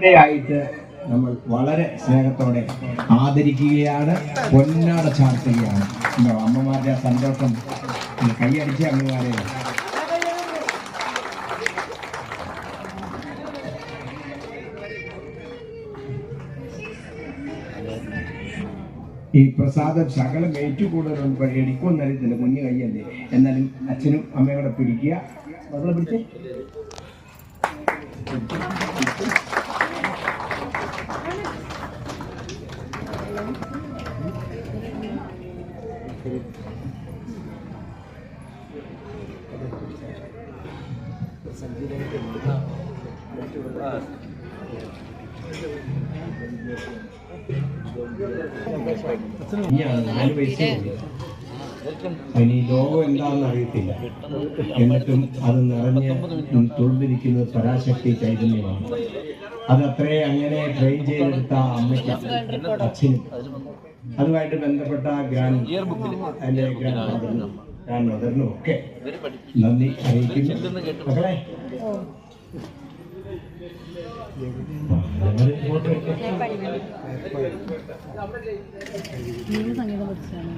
ആയിട്ട് നമ്മൾ വളരെ സ്നേഹത്തോടെ ആദരിക്കുകയാണ്, പൊന്നാട ചാർത്തുകയാണ്. അമ്മമാരുടെ സന്തോഷം കൈയടിച്ച അമ്മമാരെ ഈ പ്രസാദം ശകലം ഏറ്റുകൂടുതൽ എടുക്കുമെന്ന് അറിയത്തില്ല, കുഞ്ഞു കയ്യല്ലേ. എന്നാലും അച്ഛനും അമ്മയോടെ പിടിക്കുക, മക്കളെ പിടിച്ച് ഇനിയാണ് 4 വയസ്സേ ഉള്ളൂ. അതിന് ഈ ലോകം എന്താണെന്ന് അറിയത്തില്ല. എന്നിട്ടും അത് നിറഞ്ഞ് തുള്ളിരിക്കുന്നത് പരാശക്തി ചൈതന്യമാണ്. അതത്രേ അങ്ങനെ ട്രെയിൻ ചെയ്തെടുത്ത അമ്മയ്ക്കും അച്ഛനും അതുമായിട്ട് ബന്ധപ്പെട്ട ഗ്രാൻഡ് മദറിനും ഒക്കെ നന്ദി അറിയിക്കുന്നു. മക്കളെ സംഗീതം പഠിച്ചാണ്.